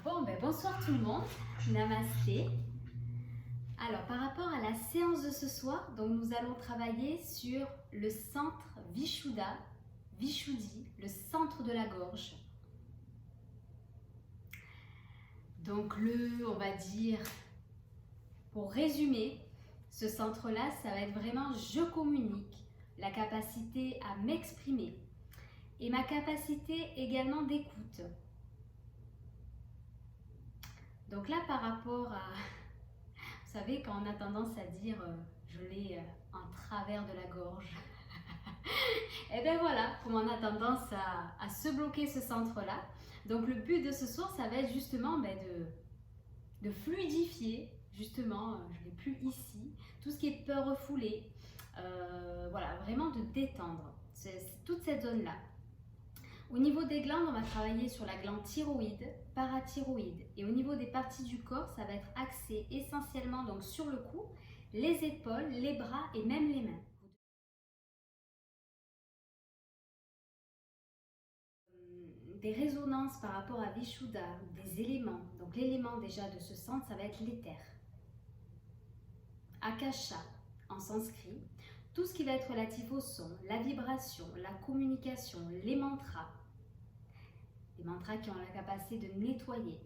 Bonsoir tout le monde, namasté. Alors par rapport à la séance de ce soir, donc nous allons travailler sur le centre Vishuddha, Vishuddhi, le centre de la gorge. Donc on va dire, pour résumer, ce centre-là, ça va être vraiment je communique, la capacité à m'exprimer et ma capacité également d'écoute. Donc là, par rapport à, vous savez, quand on a tendance à dire je l'ai en travers de la gorge, et bien voilà, comme on a tendance à se bloquer ce centre-là. Donc le but de ce soir, ça va être justement de fluidifier, justement, je ne l'ai plus ici, tout ce qui est peur refoulée, voilà, vraiment de détendre toute cette zone-là. Au niveau des glandes, on va travailler sur la glande thyroïde, parathyroïde. Et au niveau des parties du corps, ça va être axé essentiellement donc sur le cou, les épaules, les bras et même les mains. Des résonances par rapport à Vishuddha, des éléments. Donc l'élément déjà de ce centre, ça va être l'éther. Akasha en sanskrit. Tout ce qui va être relatif au son, la vibration, la communication, les mantras. Les mantras qui ont la capacité de nettoyer,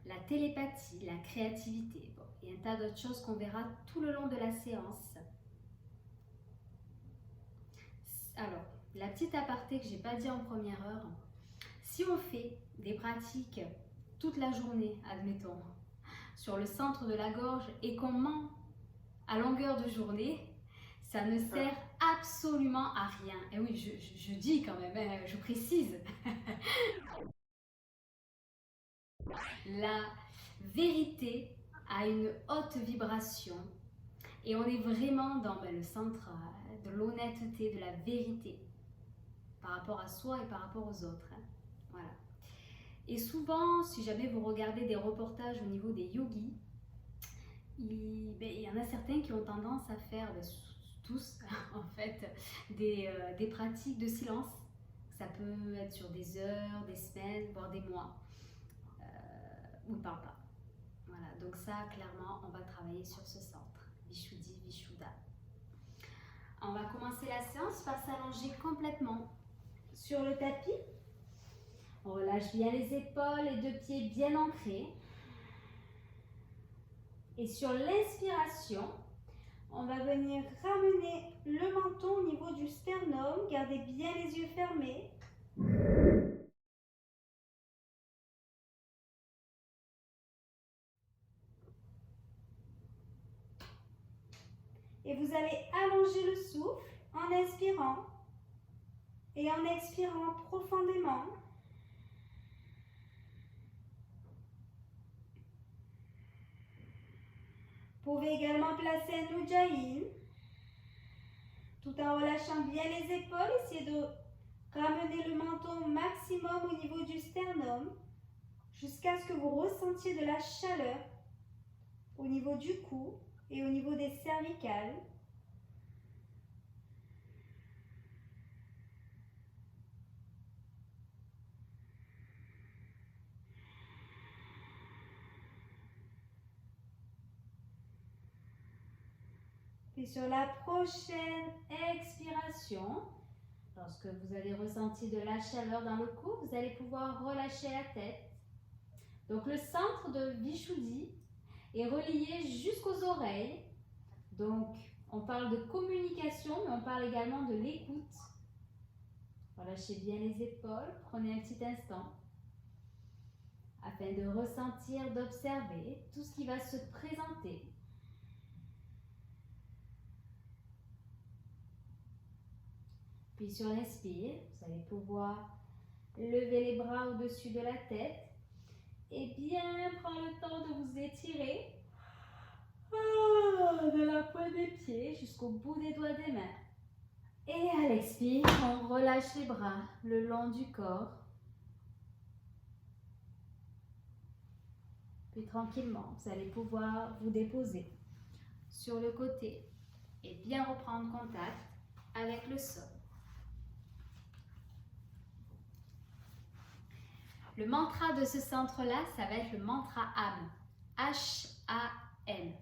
la télépathie, la créativité, et un tas d'autres choses qu'on verra tout le long de la séance. Alors, la petite aparté que je n'ai pas dit en première heure, si on fait des pratiques toute la journée, admettons, sur le centre de la gorge et qu'on ment à longueur de journée, ça ne sert absolument à rien. Et oui, je dis quand même, je précise. La vérité a une haute vibration et on est vraiment dans le centre de l'honnêteté, de la vérité par rapport à soi et par rapport aux autres. Voilà. Et souvent, si jamais vous regardez des reportages au niveau des yogis, il y en a certains qui ont tendance à faire, tous en fait, des pratiques de silence. Ça peut être sur des heures, des semaines, voire des mois, où ils ne parlent pas. Voilà, donc ça, clairement, on va travailler sur ce centre, Vishuddhi, Vishuddha. On va commencer la séance par s'allonger complètement sur le tapis. On relâche bien les épaules, les deux pieds bien ancrés. Et sur l'inspiration, on va venir ramener le menton au niveau du sternum. Gardez bien les yeux fermés. Et vous allez allonger le souffle en inspirant et en expirant profondément. Vous pouvez également placer un Ujjayi tout en relâchant bien les épaules. Essayez de ramener le menton au maximum au niveau du sternum jusqu'à ce que vous ressentiez de la chaleur au niveau du cou et au niveau des cervicales. Puis sur la prochaine expiration, lorsque vous avez ressenti de la chaleur dans le cou, vous allez pouvoir relâcher la tête. Donc le centre de Vishuddhi est relié jusqu'aux oreilles. Donc on parle de communication, mais on parle également de l'écoute. Relâchez bien les épaules, prenez un petit instant afin de ressentir, d'observer tout ce qui va se présenter. Puis sur l'inspire, vous allez pouvoir lever les bras au-dessus de la tête et bien prendre le temps de vous étirer de la pointe des pieds jusqu'au bout des doigts des mains. Et à l'expire, on relâche les bras le long du corps. Puis tranquillement, vous allez pouvoir vous déposer sur le côté et bien reprendre contact avec le sol. Le mantra de ce centre-là, ça va être le mantra âme. H-A-M.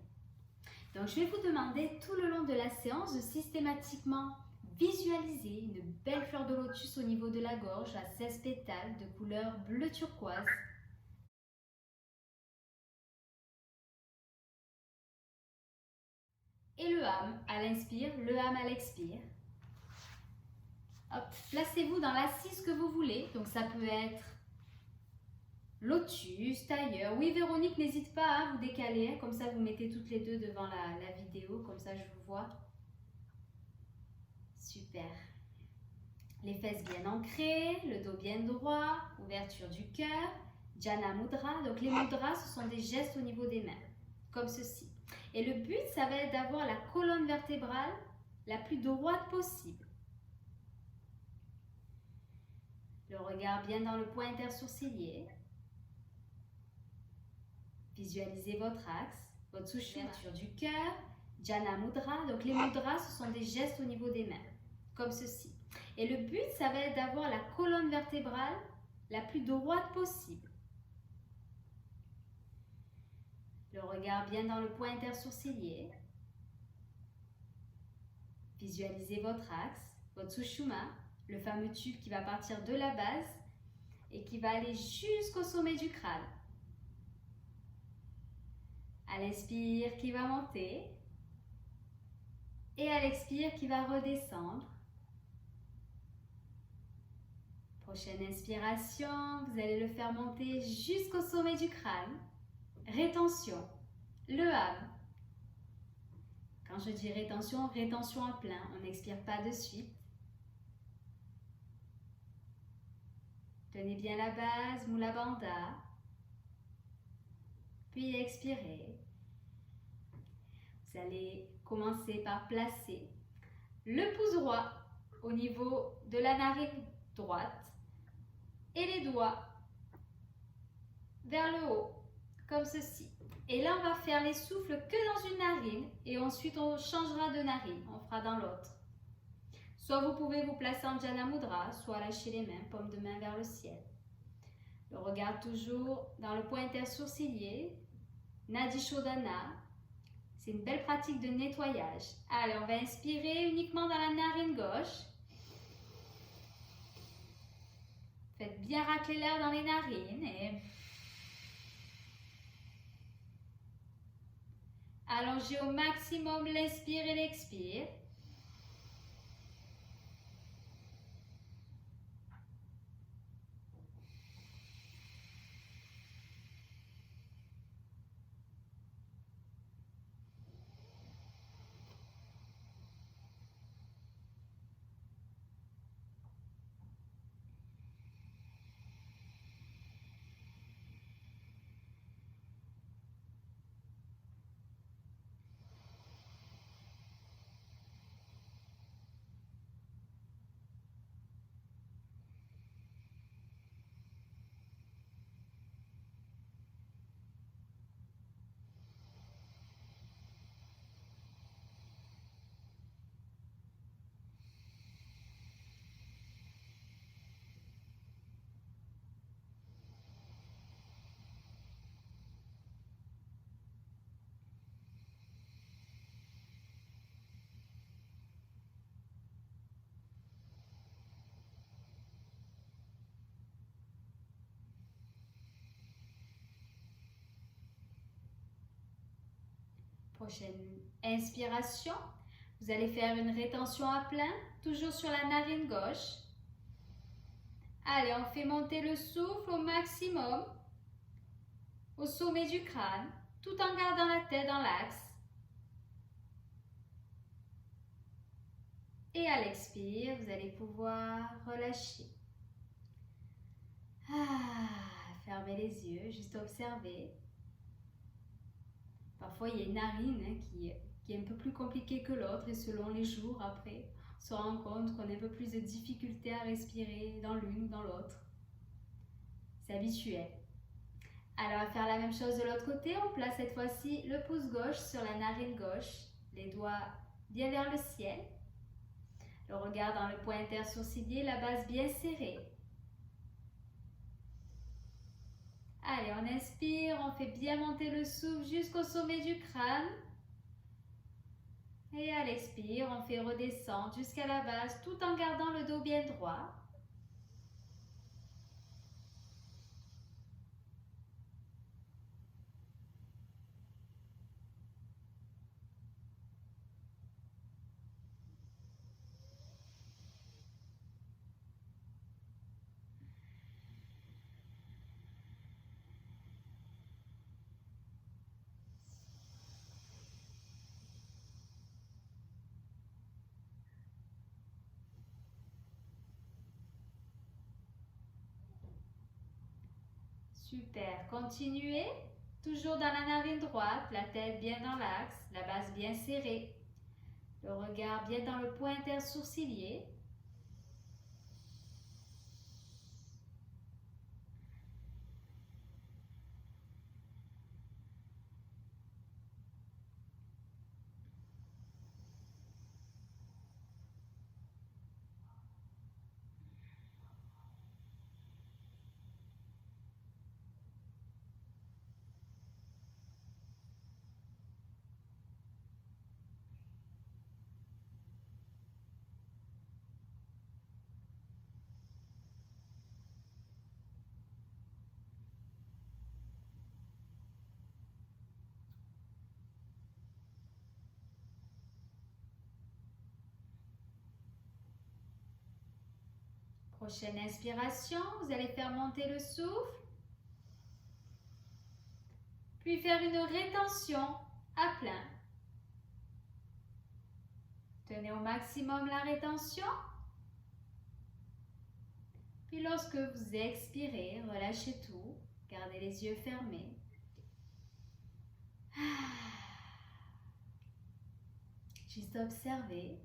Donc, je vais vous demander tout le long de la séance de systématiquement visualiser une belle fleur de lotus au niveau de la gorge à 16 pétales de couleur bleu turquoise. Et le âme à l'inspire, le âme à l'expire. Placez-vous dans l'assise que vous voulez. Donc, ça peut être lotus, tailleur. Oui, Véronique, n'hésite pas à vous décaler. Hein, comme ça, vous mettez toutes les deux devant la vidéo. Comme ça, je vous vois. Super. Les fesses bien ancrées, le dos bien droit, ouverture du cœur. Jana Mudra. Donc, les mudras, ce sont des gestes au niveau des mains. Comme ceci. Et le but, ça va être d'avoir la colonne vertébrale la plus droite possible. Le regard bien dans le point intersourcilier. Visualisez votre axe, votre ouverture du cœur, Jana Mudra. Donc les mudras, ce sont des gestes au niveau des mains, comme ceci. Et le but, ça va être d'avoir la colonne vertébrale la plus droite possible. Le regard bien dans le point intersourcilier. Visualisez votre axe, votre Sushumna, le fameux tube qui va partir de la base et qui va aller jusqu'au sommet du crâne. À l'inspire qui va monter et à l'expire qui va redescendre. Prochaine inspiration, vous allez le faire monter jusqu'au sommet du crâne. Rétention, le âme. Quand je dis rétention, rétention à plein, on n'expire pas de suite. Tenez bien la base, Mula Bandha. Puis expirez. Vous allez commencer par placer le pouce droit au niveau de la narine droite et les doigts vers le haut, comme ceci. Et là, on va faire les souffles que dans une narine et ensuite on changera de narine, on fera dans l'autre. Soit vous pouvez vous placer en Jana Mudra, soit lâcher les mains, paume de main vers le ciel. Le regard toujours dans le point intersourcilier, Nadi Shodhana. C'est une belle pratique de nettoyage. Allez, on va inspirer uniquement dans la narine gauche. Faites bien racler l'air dans les narines et allongez au maximum l'inspire et l'expire. Prochaine inspiration, vous allez faire une rétention à plein, toujours sur la narine gauche. Allez, on fait monter le souffle au maximum, au sommet du crâne, tout en gardant la tête dans l'axe. Et à l'expire, vous allez pouvoir relâcher. Fermez les yeux, juste observer. Parfois, il y a une narine qui est un peu plus compliquée que l'autre et selon les jours après, on se rend compte qu'on a un peu plus de difficulté à respirer dans l'une ou dans l'autre. C'est habituel. Alors, on va faire la même chose de l'autre côté. On place cette fois-ci le pouce gauche sur la narine gauche, les doigts bien vers le ciel. Le regard dans le point intersourcilier, la base bien serrée. Allez, on inspire, on fait bien monter le souffle jusqu'au sommet du crâne. Et à l'expire, on fait redescendre jusqu'à la base tout en gardant le dos bien droit. Super, continuez. Toujours dans la narine droite, la tête bien dans l'axe, la base bien serrée. Le regard bien dans le point intersourcilier. Prochaine inspiration, vous allez faire monter le souffle. Puis faire une rétention à plein. Tenez au maximum la rétention. Puis lorsque vous expirez, relâchez tout. Gardez les yeux fermés. Juste observez.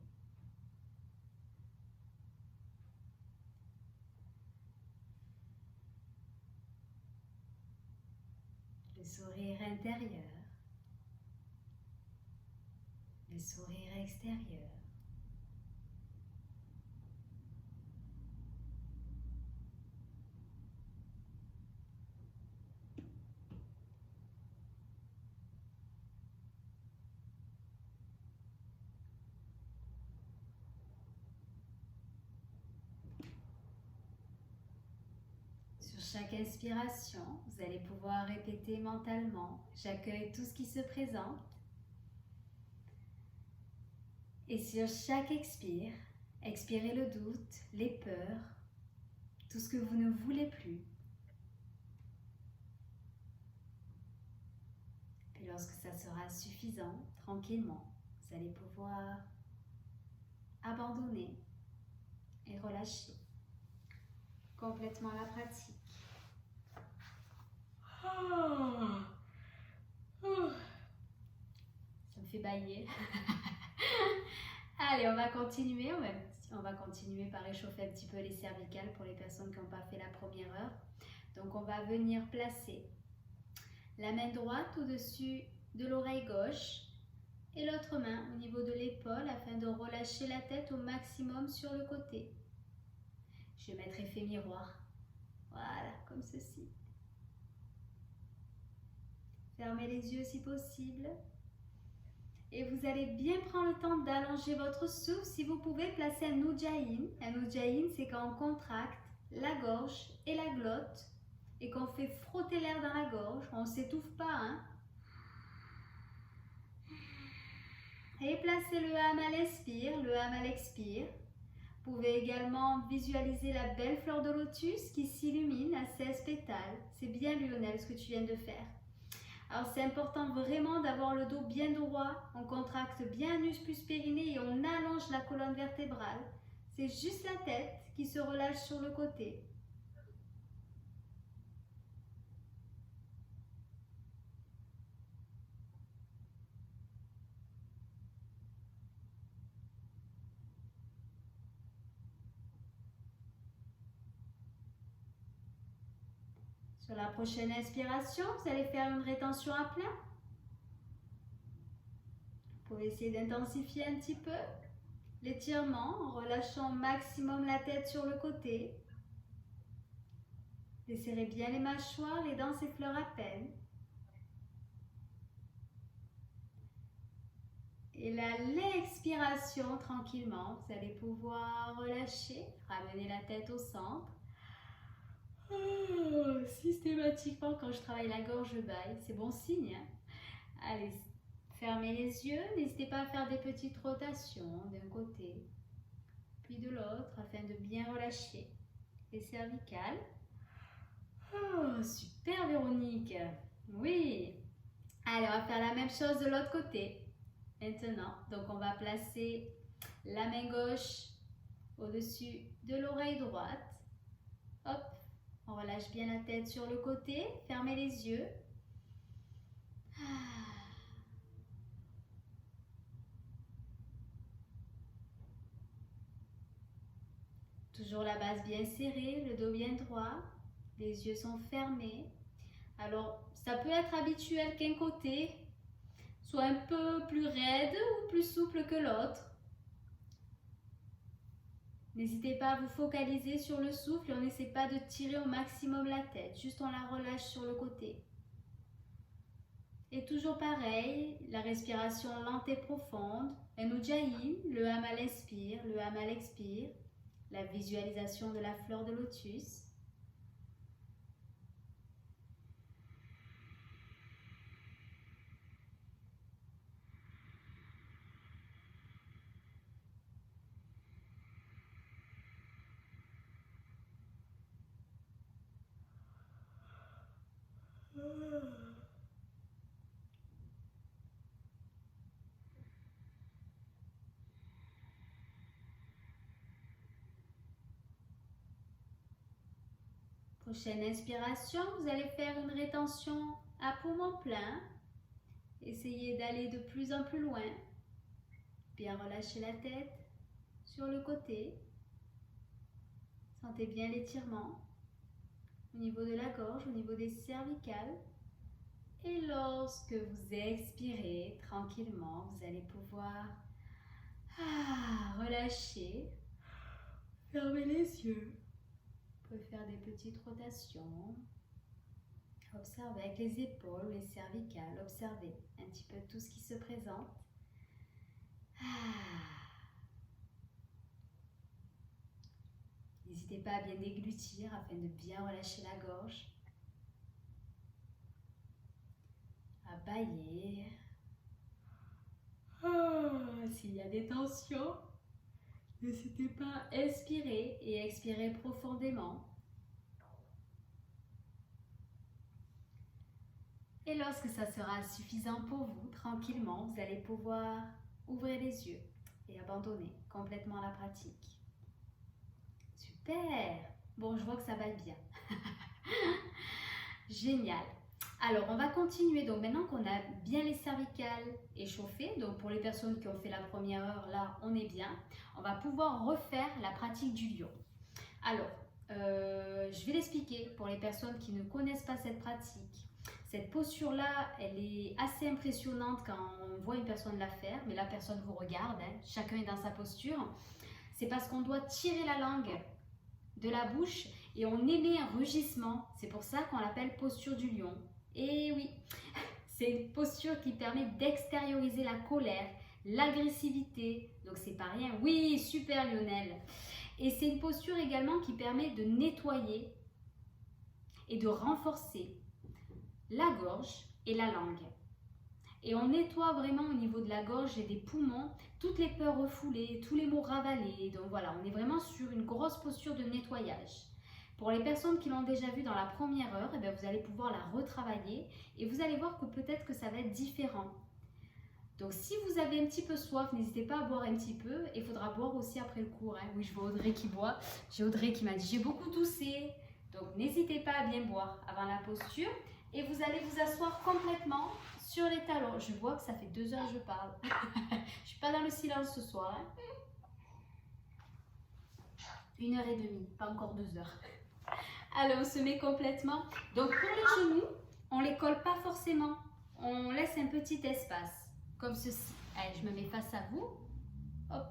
Le sourire intérieur. Le sourire extérieur. Sur chaque inspiration, vous allez pouvoir répéter mentalement « J'accueille tout ce qui se présente ». Et sur chaque expire, expirez le doute, les peurs, tout ce que vous ne voulez plus. Puis lorsque ça sera suffisant, tranquillement, vous allez pouvoir abandonner et relâcher complètement la pratique. Ça me fait bailler. Allez, on va continuer. On va continuer par réchauffer un petit peu les cervicales pour les personnes qui n'ont pas fait la première heure. Donc, on va venir placer la main droite au-dessus de l'oreille gauche et l'autre main au niveau de l'épaule afin de relâcher la tête au maximum sur le côté. Je vais mettre effet miroir. Voilà, comme ceci. Fermez les yeux si possible. Et vous allez bien prendre le temps d'allonger votre souffle. Si vous pouvez, placer un Ujjayi. Un Ujjayi, c'est quand on contracte la gorge et la glotte et qu'on fait frotter l'air dans la gorge. On ne s'étouffe pas, hein? Et placez le âme à l'inspire, le âme à l'expire. Vous pouvez également visualiser la belle fleur de lotus qui s'illumine à 16 pétales. C'est bien Lionel ce que tu viens de faire. Alors c'est important vraiment d'avoir le dos bien droit. On contracte bien l'anus plus périnée et on allonge la colonne vertébrale. C'est juste la tête qui se relâche sur le côté. Sur la prochaine inspiration, vous allez faire une rétention à plein. Vous pouvez essayer d'intensifier un petit peu l'étirement en relâchant au maximum la tête sur le côté. Desserrez bien les mâchoires, les dents s'effleurent à peine. Et là, l'expiration, tranquillement, vous allez pouvoir relâcher, ramener la tête au centre. Systématiquement, quand je travaille la gorge, je baille. C'est bon signe. Hein? Allez, fermez les yeux. N'hésitez pas à faire des petites rotations d'un côté, puis de l'autre, afin de bien relâcher les cervicales. Oh, super Véronique. Oui. Allez, on va faire la même chose de l'autre côté. Maintenant, donc on va placer la main gauche au-dessus de l'oreille droite. Hop, on relâche bien la tête sur le côté. Fermez les yeux. Toujours la base bien serrée, le dos bien droit. Les yeux sont fermés. Alors, ça peut être habituel qu'un côté soit un peu plus raide ou plus souple que l'autre. N'hésitez pas à vous focaliser sur le souffle et on n'essaie pas de tirer au maximum la tête, juste on la relâche sur le côté. Et toujours pareil, la respiration lente et profonde, un ujjayi, le hum à l'inspire, le hum à l'expire, la visualisation de la fleur de lotus. Prochaine inspiration, vous allez faire une rétention à poumon plein. Essayez d'aller de plus en plus loin. Bien relâcher la tête sur le côté. Sentez bien l'étirement au niveau de la gorge, au niveau des cervicales. Et lorsque vous expirez tranquillement, vous allez pouvoir relâcher. Fermez les yeux. Vous pouvez faire des petites rotations. Observez avec les épaules, les cervicales. Observez un petit peu tout ce qui se présente. N'hésitez pas à bien déglutir afin de bien relâcher la gorge. À bâiller. S'il y a des tensions, n'hésitez pas à inspirer et expirer profondément. Et lorsque ça sera suffisant pour vous, tranquillement, vous allez pouvoir ouvrir les yeux et abandonner complètement la pratique. Super! Bon, je vois que ça va bien. Génial! Alors, on va continuer. Donc, maintenant qu'on a bien les cervicales échauffées, donc pour les personnes qui ont fait la première heure, là, on est bien. On va pouvoir refaire la pratique du lion. Alors, je vais l'expliquer pour les personnes qui ne connaissent pas cette pratique. Cette posture-là, elle est assez impressionnante quand on voit une personne la faire, mais la personne vous regarde, hein, chacun est dans sa posture. C'est parce qu'on doit tirer la langue de la bouche et on émet un rugissement. C'est pour ça qu'on l'appelle posture du lion. Et oui, c'est une posture qui permet d'extérioriser la colère, l'agressivité. Donc c'est pas rien. Oui, super Lionel. Et c'est une posture également qui permet de nettoyer et de renforcer la gorge et la langue. Et on nettoie vraiment au niveau de la gorge et des poumons toutes les peurs refoulées, tous les mots ravalés. Donc voilà, on est vraiment sur une grosse posture de nettoyage. Pour les personnes qui l'ont déjà vu dans la première heure, eh bien, vous allez pouvoir la retravailler et vous allez voir que peut-être que ça va être différent. Donc si vous avez un petit peu soif, n'hésitez pas à boire un petit peu. Il faudra boire aussi après le cours. Hein. Oui, je vois Audrey qui boit. J'ai Audrey qui m'a dit « j'ai beaucoup toussé ». Donc n'hésitez pas à bien boire avant la posture. Et vous allez vous asseoir complètement sur les talons. Je vois que ça fait 2 heures que je parle. Je ne suis pas dans le silence ce soir. Hein. 1h30, pas encore 2 heures. Allez, on se met complètement. Donc pour les genoux, on ne les colle pas forcément. On laisse un petit espace, comme ceci. Allez, je me mets face à vous. Hop.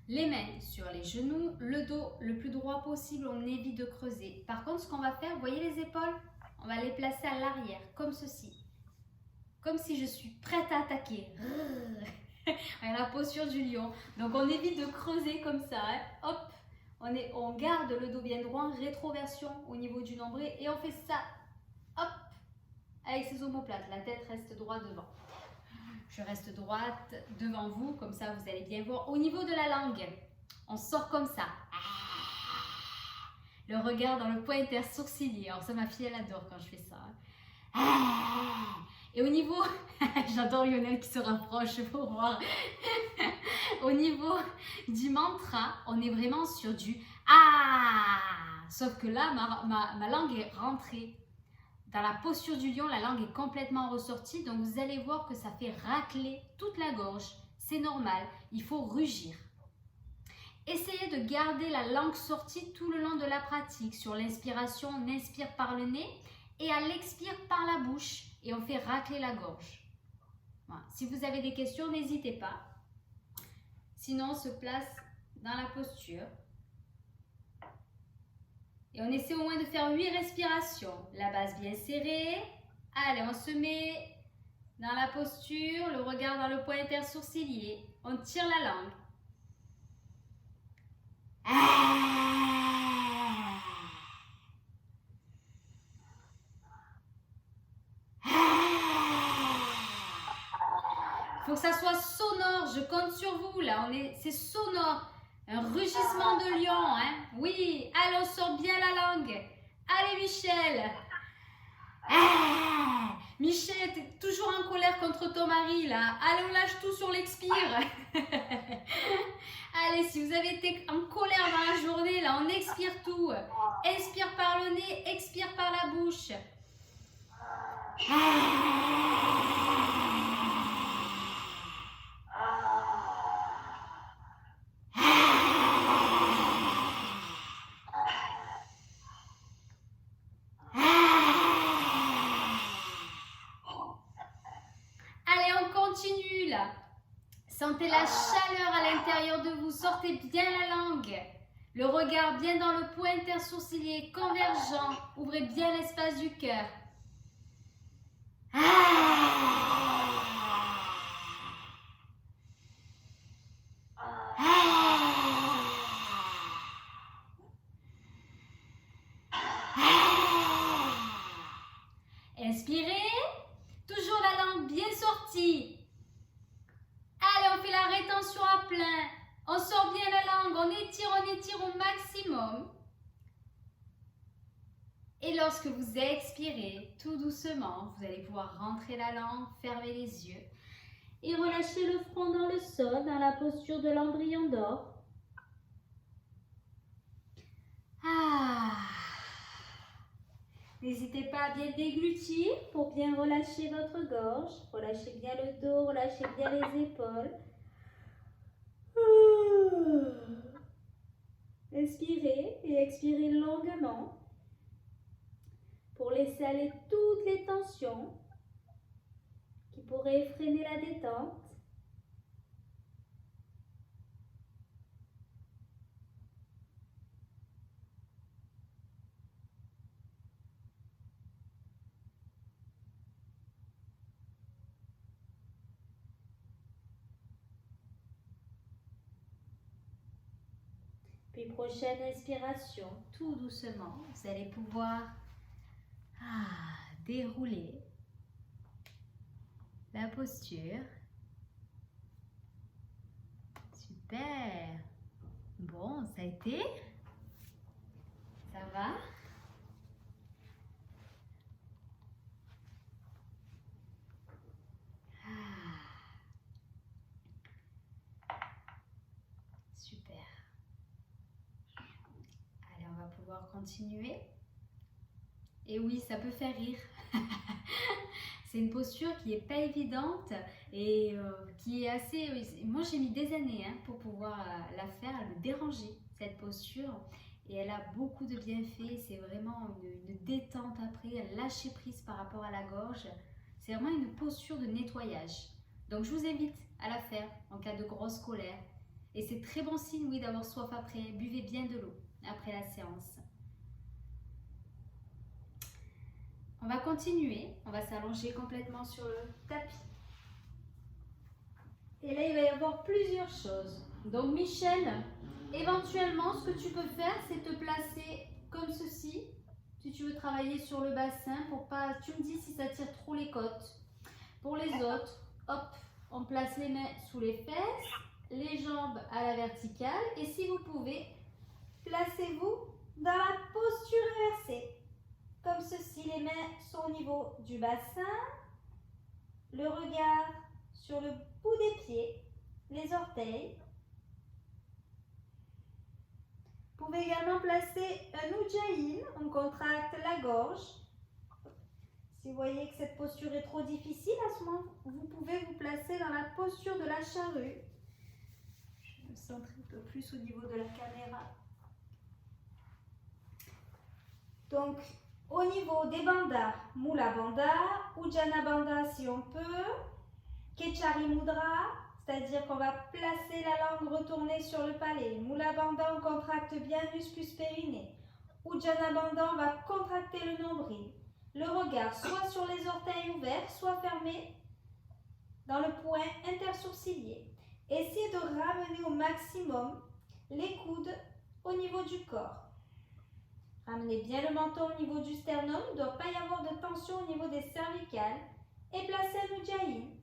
Les mains sur les genoux, le dos le plus droit possible, on évite de creuser. Par contre, ce qu'on va faire, vous voyez les épaules? On va les placer à l'arrière, comme ceci. Comme si je suis prête à attaquer. La posture du lion. Donc on évite de creuser comme ça. Hein. Hop, on garde le dos bien droit, rétroversion au niveau du nombril et on fait ça. Hop, avec ses omoplates. La tête reste droite devant. Je reste droite devant vous, comme ça vous allez bien voir. Au niveau de la langue, on sort comme ça. Le regard dans le point intersourcilier. Alors ça, ma fille, elle adore quand je fais ça. Et au niveau, j'adore Lionel qui se rapproche pour voir. Au niveau du mantra, on est vraiment sur du ah. Sauf que là, ma langue est rentrée. Dans la posture du lion, la langue est complètement ressortie. Donc vous allez voir que ça fait racler toute la gorge. C'est normal, il faut rugir. Essayez de garder la langue sortie tout le long de la pratique. Sur l'inspiration, on inspire par le nez et à l'expire par la bouche. Et on fait racler la gorge. Voilà. Si vous avez des questions, n'hésitez pas. Sinon, on se place dans la posture. Et on essaie au moins de faire 8 respirations. La base bien serrée. Allez, on se met dans la posture, le regard dans le point intersourcilier. On tire la langue. Il faut que ça soit sonore, je compte sur vous là, c'est sonore, un rugissement de lion, hein? Oui, allez, on sort bien la langue. Allez Michel. Michel, t'es toujours en colère contre ton mari là. Allez, on lâche tout sur l'expire. Allez, si vous avez été en colère dans la journée là, on expire tout. Inspire par le nez, expire par la bouche. Continue là. Sentez la chaleur à l'intérieur de vous. Sortez bien la langue. Le regard bien dans le point intersourcilier, convergent. Ouvrez bien l'espace du cœur. Inspirez. Toujours la langue bien sortie. Allez, on fait la rétention à plein. On sort bien la langue, on étire au maximum. Et lorsque vous expirez, tout doucement, vous allez pouvoir rentrer la langue, fermer les yeux. Et relâcher le front dans le sol, dans la posture de l'embryon d'or. N'hésitez pas à bien déglutir pour bien relâcher votre gorge. Relâchez bien le dos, relâchez bien les épaules. Inspirez et expirez longuement pour laisser aller toutes les tensions qui pourraient freiner la détente. Puis prochaine inspiration, tout doucement, vous allez pouvoir dérouler la posture. Super. Bon, ça a été? Ça va? Super. Allez, on va pouvoir continuer. Et oui, ça peut faire rire. C'est une posture qui n'est pas évidente et qui est assez... Moi, j'ai mis des années pour pouvoir la faire, elle me dérangeait, cette posture. Et elle a beaucoup de bienfaits. C'est vraiment une détente après, un lâcher prise par rapport à la gorge. C'est vraiment une posture de nettoyage. Donc, je vous invite à la faire en cas de grosse colère. Et c'est très bon signe, oui, d'avoir soif après. Buvez bien de l'eau après la séance. On va continuer. On va s'allonger complètement sur le tapis. Et là, il va y avoir plusieurs choses. Donc, Michel, éventuellement, ce que tu peux faire, c'est te placer comme ceci. Si tu veux travailler sur le bassin, pour pas. Tu me dis si ça tire trop les côtes. Pour les autres, hop, on place les mains sous les fesses, les jambes à la verticale. Et si vous pouvez, placez-vous dans la posture inversée. Comme ceci, les mains sont au niveau du bassin, le regard sur le bout des pieds, les orteils. Vous pouvez également placer un Ujjayi, on contracte la gorge. Si vous voyez que cette posture est trop difficile, à ce moment, vous pouvez vous placer dans la posture de la charrue. Je vais me centrer un peu plus au niveau de la caméra. Donc, au niveau des bandhas, Mula Bandha, Ujjana Bandha si on peut, Kechari Mudra, c'est-à-dire qu'on va placer la langue retournée sur le palais. Mula Bandha, on contracte bien l'us plus périnée. Ujjana Bandha, on va contracter le nombril. Le regard soit sur les orteils ouverts, soit fermé dans le point intersourcilier. Essayez de ramener au maximum les coudes au niveau du corps. Ramenez bien le menton au niveau du sternum, il ne doit pas y avoir de tension au niveau des cervicales. Et placez un Ujjayi.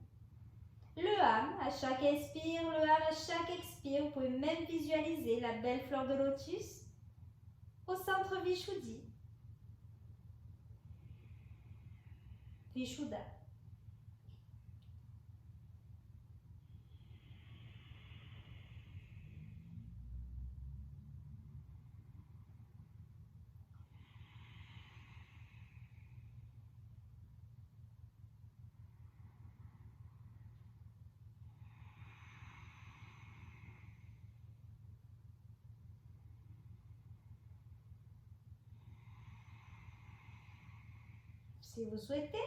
Le âme à chaque expire, le âme à chaque expire. Vous pouvez même visualiser la belle fleur de lotus au centre Vishuddhi. Vishuddha. Si vous souhaitez,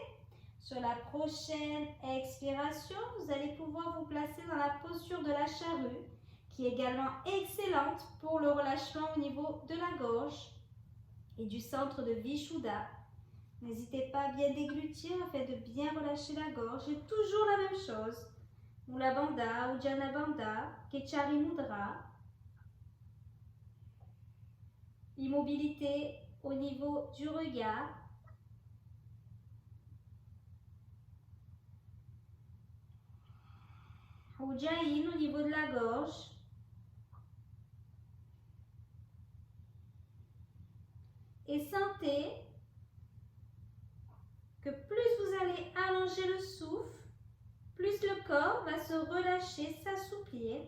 sur la prochaine expiration, vous allez pouvoir vous placer dans la posture de la charrue, qui est également excellente pour le relâchement au niveau de la gorge et du centre de Vishuddha. N'hésitez pas à bien déglutir afin de bien relâcher la gorge. Et toujours la même chose. Mula Bandha, Ujjana Bandha, Kechari Mudra. Immobilité au niveau du regard. Ujjayi au niveau de la gorge. Et sentez que plus vous allez allonger le souffle, plus le corps va se relâcher, s'assouplir.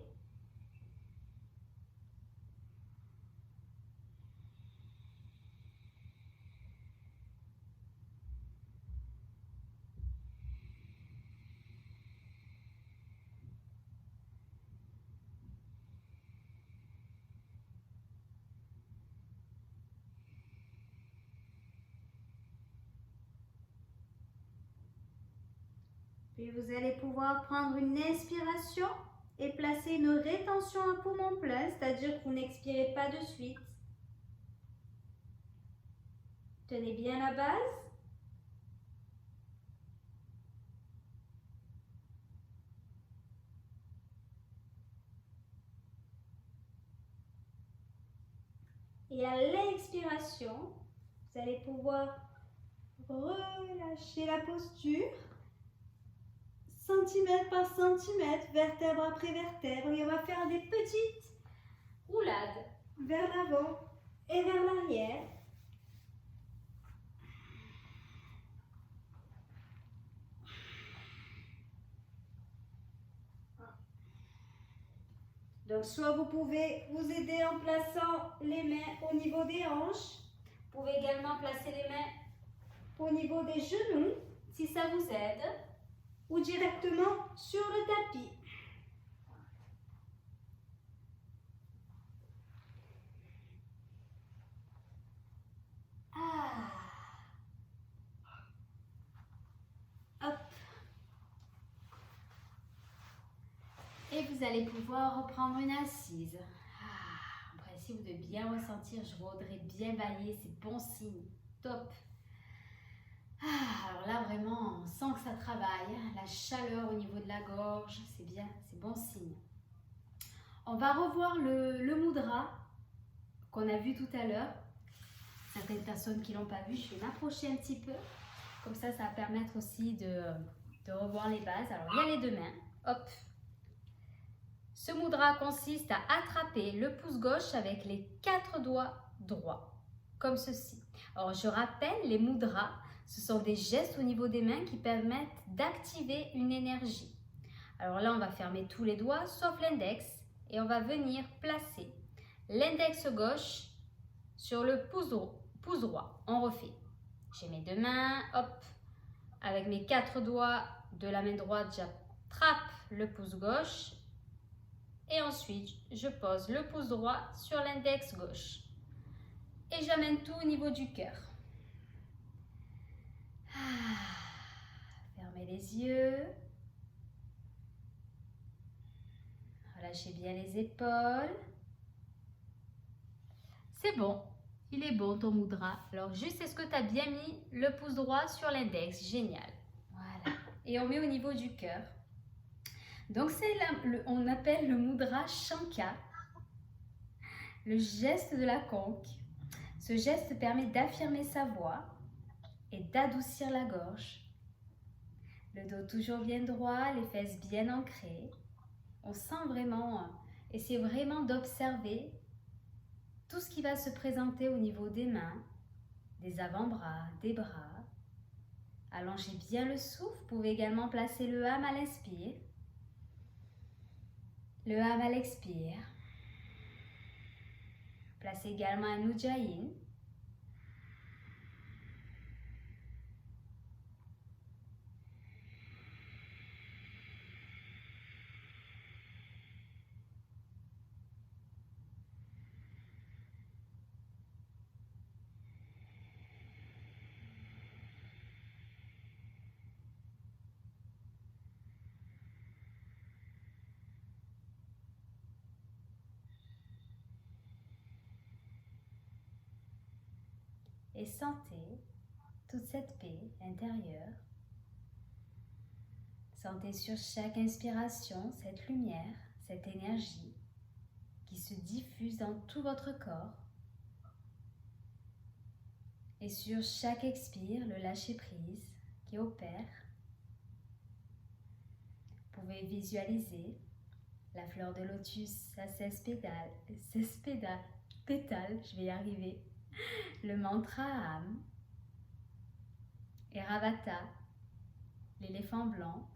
Puis vous allez pouvoir prendre une inspiration et placer une rétention à poumon plein, c'est-à-dire que vous n'expirez pas de suite. Tenez bien la base. Et à l'expiration, vous allez pouvoir relâcher la posture, centimètre par centimètre, vertèbre après vertèbre. Et on va faire des petites roulades vers l'avant et vers l'arrière. Donc, soit vous pouvez vous aider en plaçant les mains au niveau des hanches. Vous pouvez également placer les mains au niveau des genoux, si ça vous aide, ou directement sur le tapis. Hop. Et vous vous allez pouvoir reprendre une assise. En principe, vous devez bien ressentir, je voudrais bien bailler, c'est bon signe. Top. Alors là, vraiment, on sent que ça travaille. La chaleur au niveau de la gorge, c'est bien, c'est bon signe. On va revoir le mudra qu'on a vu tout à l'heure. Certaines personnes qui ne l'ont pas vu, je vais m'approcher un petit peu. Comme ça va permettre aussi de revoir les bases. Alors, il y a les deux mains. Hop. Ce mudra consiste à attraper le pouce gauche avec les 4 doigts droits, comme ceci. Alors, je rappelle, les mudras, ce sont des gestes au niveau des mains qui permettent d'activer une énergie. Alors là, on va fermer tous les doigts, sauf l'index, et on va venir placer l'index gauche sur le pouce droit. On refait. J'ai mes deux mains, hop, avec mes 4 doigts de la main droite, j'attrape le pouce gauche et ensuite je pose le pouce droit sur l'index gauche et j'amène tout au niveau du cœur. Fermez les yeux, relâchez bien les épaules. C'est bon. Il est bon ton mudra. Alors juste, est-ce que tu as bien mis le pouce droit sur l'index? Génial. Voilà. Et on met au niveau du cœur. Donc c'est on appelle le mudra Shanka, le geste de la conque. Ce geste permet d'affirmer sa voix et d'adoucir la gorge. Le dos toujours bien droit, les fesses bien ancrées. On sent vraiment, essayez vraiment d'observer tout ce qui va se présenter au niveau des mains, des avant-bras, des bras. Allongez bien le souffle. Vous pouvez également placer le âme à l'inspire. Le âme à l'expire. Placez également un Ujjayi. Et sentez toute cette paix intérieure. Sentez sur chaque inspiration cette lumière, cette énergie qui se diffuse dans tout votre corps. Et sur chaque expire, le lâcher-prise qui opère. Vous pouvez visualiser la fleur de lotus à 16 pétales, je vais y arriver. Le mantra âme, Airavata, l'éléphant blanc.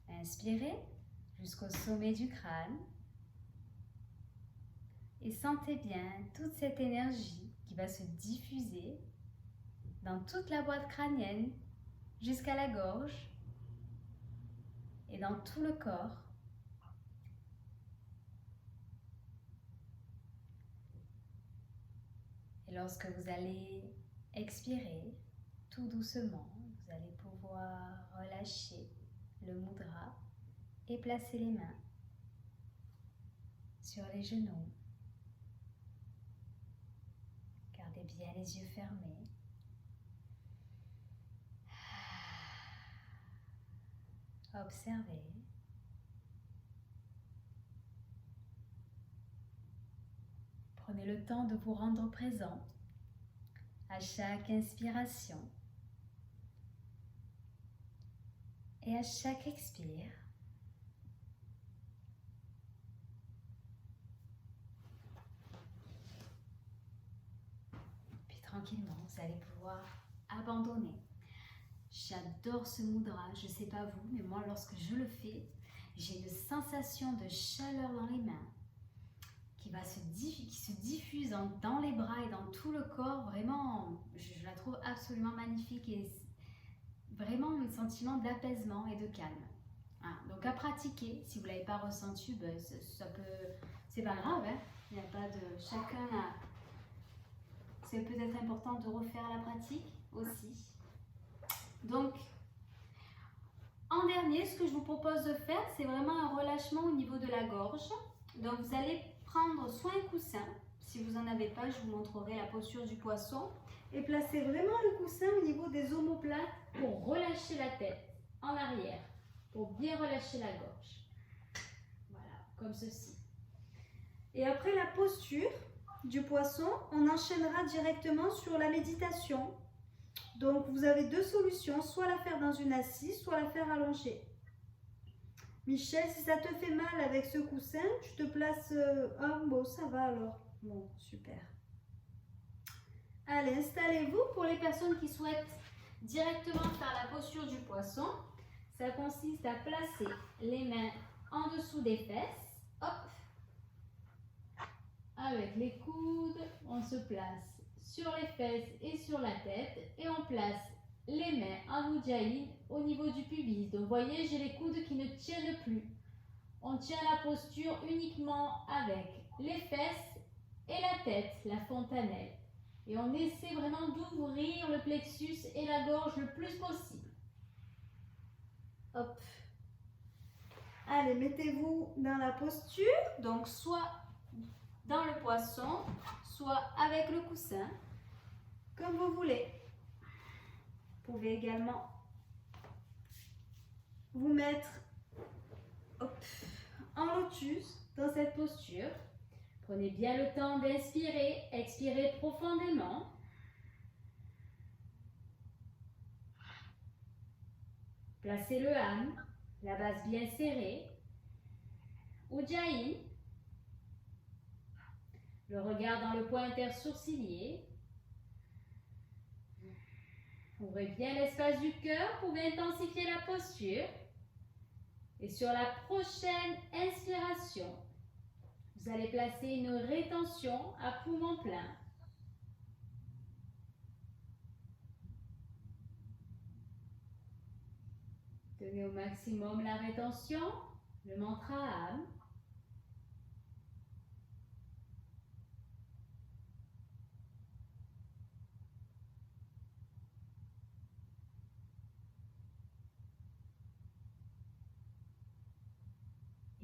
Inspirez jusqu'au sommet du crâne et sentez bien toute cette énergie qui va se diffuser dans toute la boîte crânienne jusqu'à la gorge et dans tout le corps. Et lorsque vous allez expirer, tout doucement, vous allez pouvoir relâcher le mudra et placer les mains sur les genoux. Gardez bien les yeux fermés. Observez. Prenez le temps de vous rendre présent à chaque inspiration et à chaque expire. Puis tranquillement, vous allez pouvoir abandonner. J'adore ce mudra, je ne sais pas vous, mais moi lorsque je le fais, j'ai une sensation de chaleur dans les mains qui se diffuse dans les bras et dans tout le corps. Vraiment, je la trouve absolument magnifique et vraiment un sentiment d'apaisement et de calme. Voilà. Donc à pratiquer, si vous ne l'avez pas ressenti, ben c'est pas grave, hein. Il n'y a pas de... Chacun a c'est peut-être important de refaire la pratique aussi. Donc, en dernier, ce que je vous propose de faire, c'est vraiment un relâchement au niveau de la gorge. Donc, vous allez prendre soit un coussin, si vous n'en avez pas, je vous montrerai la posture du poisson, et placer vraiment le coussin au niveau des omoplates pour relâcher la tête en arrière, pour bien relâcher la gorge. Voilà, comme ceci. Et après la posture du poisson, on enchaînera directement sur la méditation. Donc, vous avez deux solutions, soit la faire dans une assise, soit la faire allongée. Michel, si ça te fait mal avec ce coussin, tu te places... Ah, bon, ça va alors. Bon, super. Allez, installez-vous. Pour les personnes qui souhaitent directement faire la posture du poisson, ça consiste à placer les mains en dessous des fesses. Hop. Avec les coudes, on se place sur les fesses et sur la tête et on place les mains en Ujjayi au niveau du pubis. Donc, vous voyez, j'ai les coudes qui ne tiennent plus. On tient la posture uniquement avec les fesses et la tête, la fontanelle. Et on essaie vraiment d'ouvrir le plexus et la gorge le plus possible. Hop. Allez, mettez-vous dans la posture. Donc, soit dans le poisson, soit avec le coussin, comme vous voulez. Vous pouvez également vous mettre en lotus dans cette posture. Prenez bien le temps d'inspirer, expirez profondément. Placez le âme, la base bien serrée. Ujjayi. Le regard dans le point intersourcilier. Ouvrez bien l'espace du cœur, vous pouvez intensifier la posture. Et sur la prochaine inspiration, vous allez placer une rétention à poumon plein. Tenez au maximum la rétention, le mantra âme.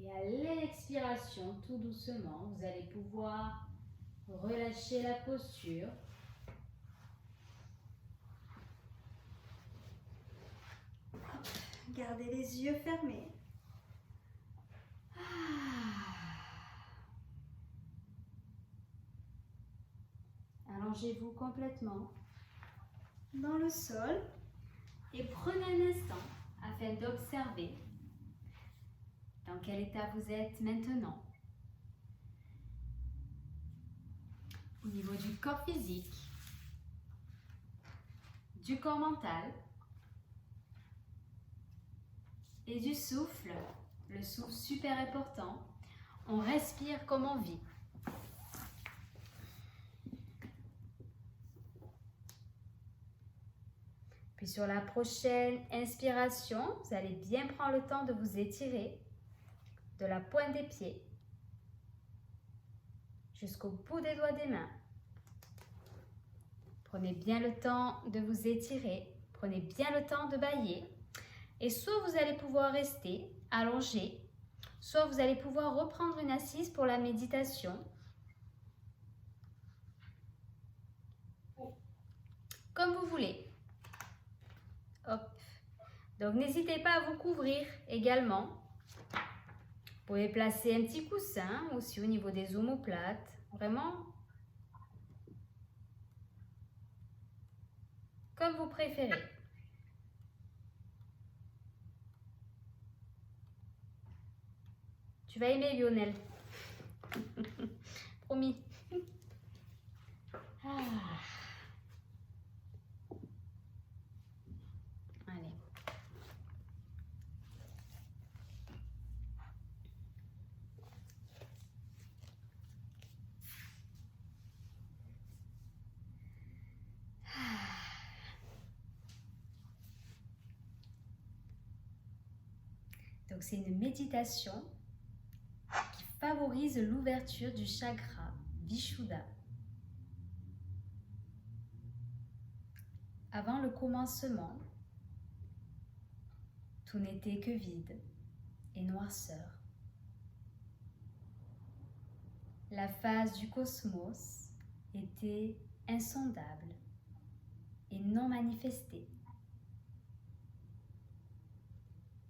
Et à l'expiration, tout doucement, vous allez pouvoir relâcher la posture. Gardez les yeux fermés. Allongez-vous complètement dans le sol et prenez un instant afin d'observer dans quel état vous êtes maintenant. Au niveau du corps physique, du corps mental et du souffle. Le souffle super important. On respire comme on vit. Puis sur la prochaine inspiration, vous allez bien prendre le temps de vous étirer de la pointe des pieds jusqu'au bout des doigts des mains. Prenez bien le temps de vous étirer, prenez bien le temps de bâiller. Et soit vous allez pouvoir rester allongé, soit vous allez pouvoir reprendre une assise pour la méditation. Comme vous voulez. Hop. Donc n'hésitez pas à vous couvrir également. Vous pouvez placer un petit coussin aussi au niveau des omoplates. Vraiment comme vous préférez. Tu vas aimer, Lionel. Promis. Allez. Donc c'est une méditation qui favorise l'ouverture du chakra Vishuddha. Avant le commencement, tout n'était que vide et noirceur. La face du cosmos était insondable et non manifestée.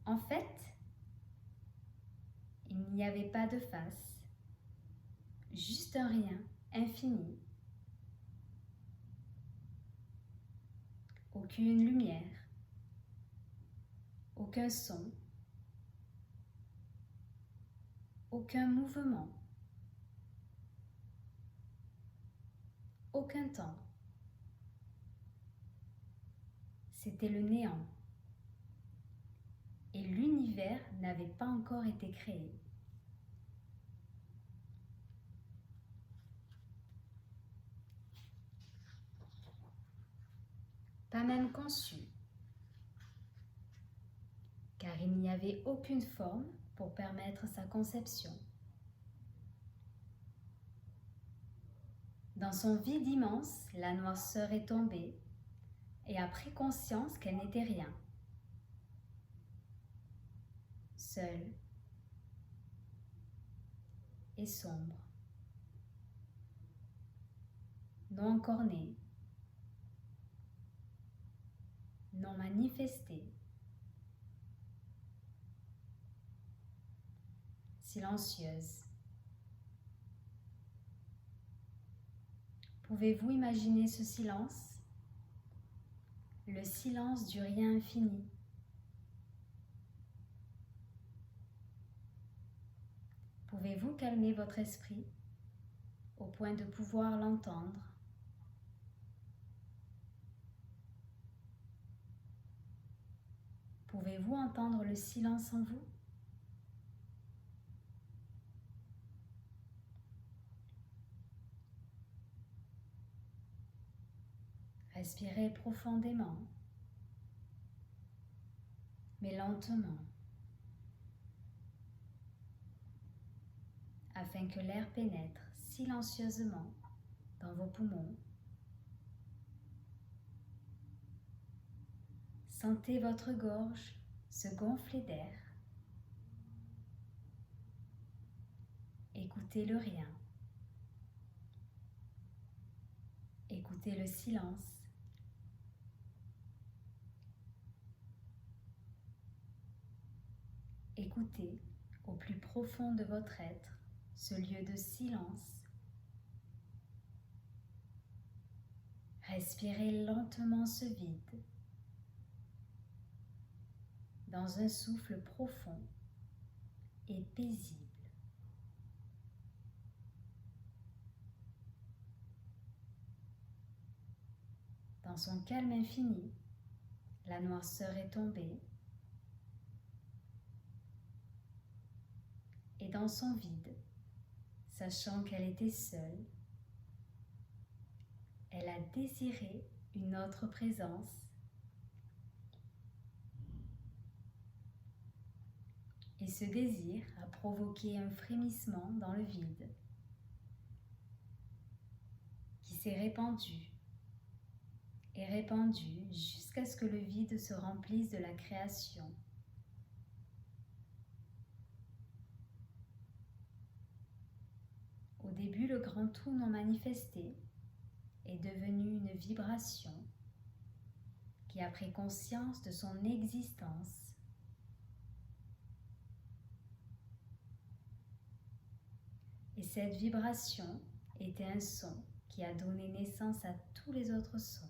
En fait, il n'y avait pas de face, juste un rien infini. Aucune lumière, aucun son, aucun mouvement, aucun temps. C'était le néant. Et l'univers n'avait pas encore été créé. Pas même conçu, car il n'y avait aucune forme pour permettre sa conception. Dans son vide immense, la noirceur est tombée et a pris conscience qu'elle n'était rien. Seule et sombre, non encore née, non manifestée, silencieuse. Pouvez-vous imaginer ce silence? Le silence du rien infini. Pouvez-vous calmer votre esprit au point de pouvoir l'entendre? Pouvez-vous entendre le silence en vous? Respirez profondément, mais lentement, afin que l'air pénètre silencieusement dans vos poumons. Sentez votre gorge se gonfler d'air. Écoutez le rien. Écoutez le silence. Écoutez au plus profond de votre être ce lieu de silence. Respirez lentement ce vide dans un souffle profond et paisible. Dans son calme infini, la noirceur est tombée et dans son vide, sachant qu'elle était seule, elle a désiré une autre présence et ce désir a provoqué un frémissement dans le vide qui s'est répandu et répandu jusqu'à ce que le vide se remplisse de la création. Au début, le grand tout non manifesté est devenu une vibration qui a pris conscience de son existence. Et cette vibration était un son qui a donné naissance à tous les autres sons.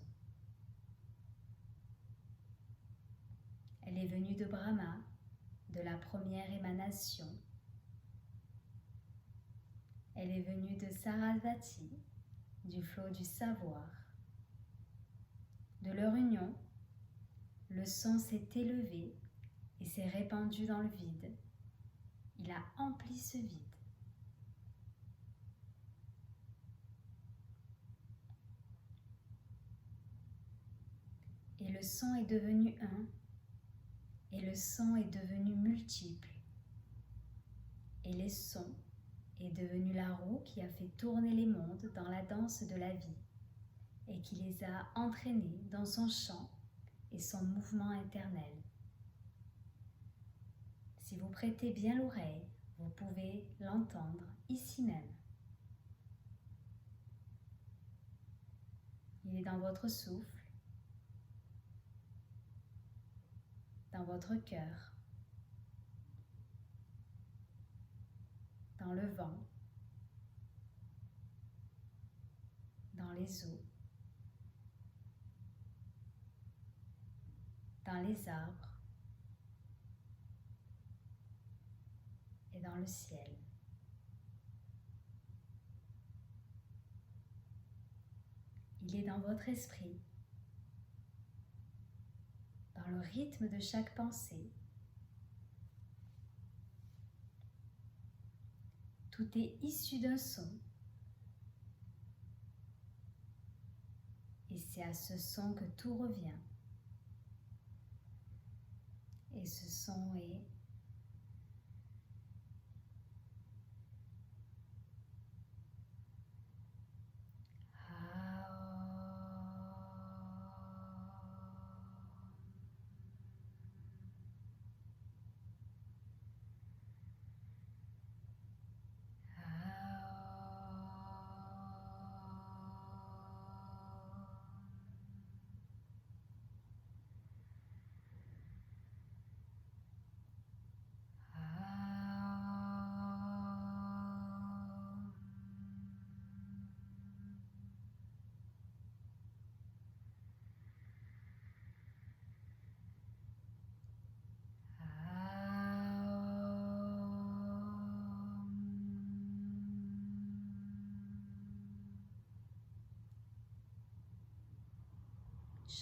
Elle est venue de Brahma, de la première émanation. Elle est venue de Sarasvati, du flot du savoir. De leur union, le son s'est élevé et s'est répandu dans le vide. Il a empli ce vide. Et le son est devenu un, et le son est devenu multiple. Et les sons est devenu la roue qui a fait tourner les mondes dans la danse de la vie. et qui les a entraînés dans son chant et son mouvement éternel. Si vous prêtez bien l'oreille, vous pouvez l'entendre ici même. Il est dans votre souffle, dans votre cœur, dans le vent, dans les eaux, dans les arbres et dans le ciel. Il est dans votre esprit, dans le rythme de chaque pensée. Tout est issu d'un son. Et c'est à ce son que tout revient. Et ce son est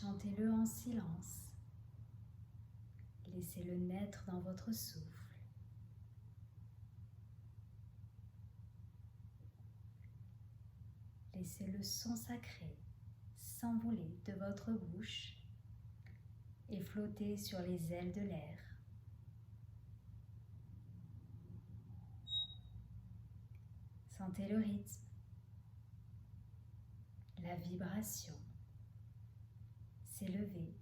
chantez-le en silence. Laissez-le naître dans votre souffle. Laissez le son sacré s'envoler de votre bouche et flotter sur les ailes de l'air. Sentez le rythme, la vibration s'élever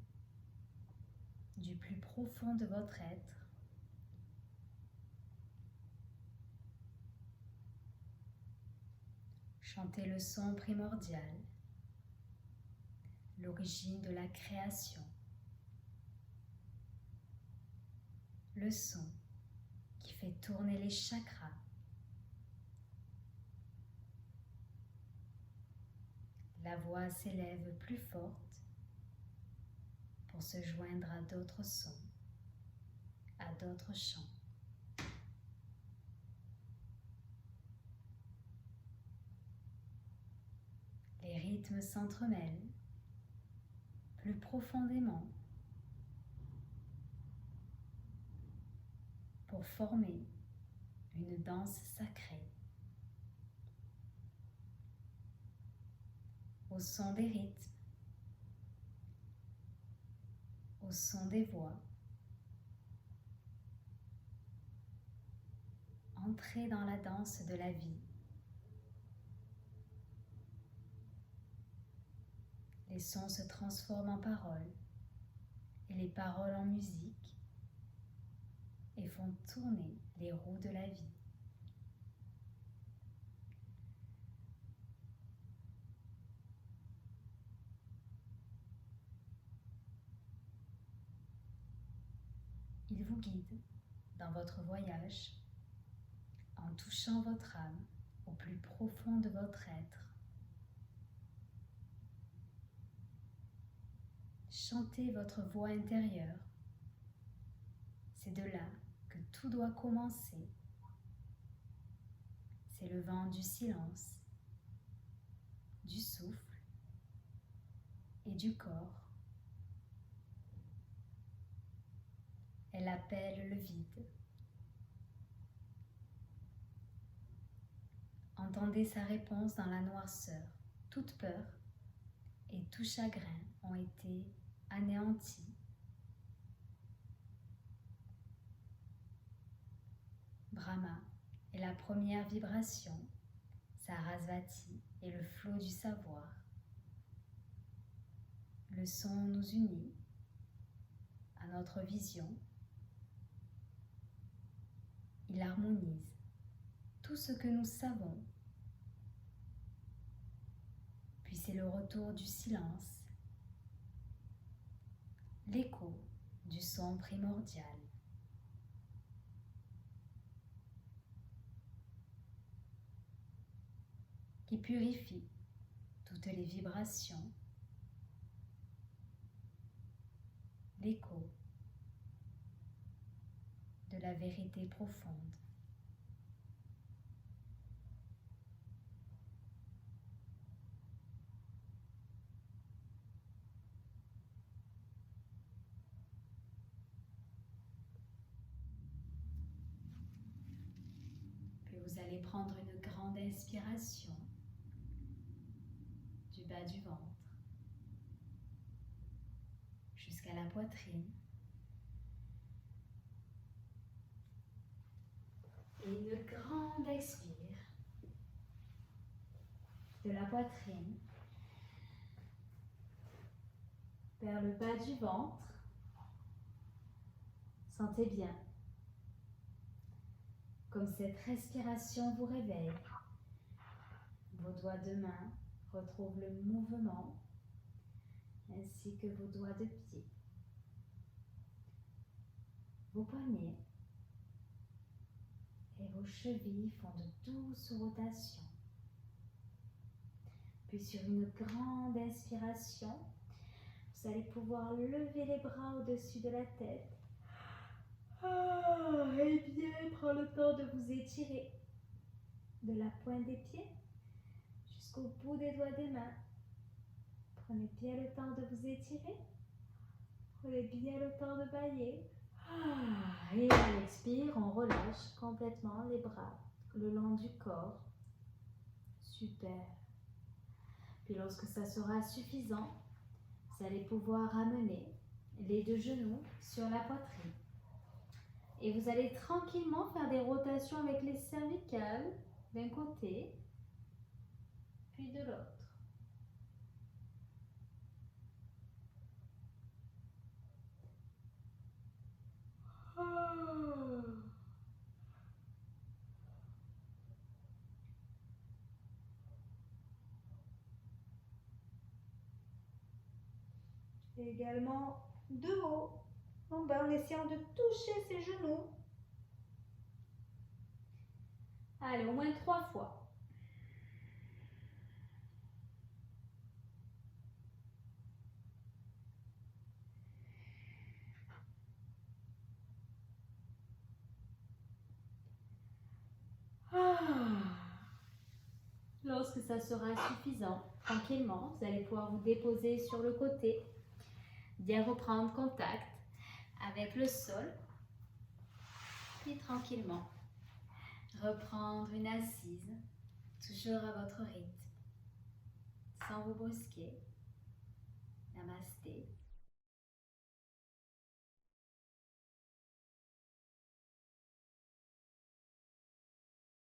du plus profond de votre être. Chantez le son primordial, l'origine de la création. Le son qui fait tourner les chakras. La voix s'élève plus forte pour se joindre à d'autres sons, à d'autres chants. Les rythmes s'entremêlent plus profondément pour former une danse sacrée. Au son des rythmes, au son des voix, entrez dans la danse de la vie. Les sons se transforment en paroles et les paroles en musique et font tourner les roues de la vie. Il vous guide dans votre voyage en touchant votre âme au plus profond de votre être. Chantez votre voix intérieure. C'est de là que tout doit commencer. C'est le vent du silence, du souffle et du corps. Elle appelle le vide. Entendez sa réponse dans la noirceur. Toute peur et tout chagrin ont été anéantis. Brahma est la première vibration, Sarasvati est le flot du savoir. Le son nous unit à notre vision. Il harmonise tout ce que nous savons. Puis c'est le retour du silence, l'écho du son primordial. Qui purifie toutes les vibrations, l'écho de la vérité profonde. Puis vous allez prendre une grande inspiration du bas du ventre jusqu'à la poitrine. Et une grande expire de la poitrine vers le bas du ventre. Sentez bien comme cette respiration vous réveille. Vos doigts de main retrouvent le mouvement ainsi que vos doigts de pied. Vos poignets et vos chevilles font de douces rotations. Puis sur une grande inspiration, vous allez pouvoir lever les bras au-dessus de la tête. Et bien, prends le temps de vous étirer de la pointe des pieds jusqu'au bout des doigts des mains. Prenez bien le temps de vous étirer. Prenez bien le temps de bailler. Et à l'expire, on relâche complètement les bras le long du corps. Super. Puis lorsque ça sera suffisant, vous allez pouvoir amener les deux genoux sur la poitrine. Et vous allez tranquillement faire des rotations avec les cervicales d'un côté, puis de l'autre. Et également de haut, en bas, en essayant de toucher ses genoux. Allez, au moins 3 fois. Lorsque ça sera suffisant, tranquillement, vous allez pouvoir vous déposer sur le côté, bien reprendre contact avec le sol, puis tranquillement reprendre une assise, toujours à votre rythme, sans vous brusquer. Namasté.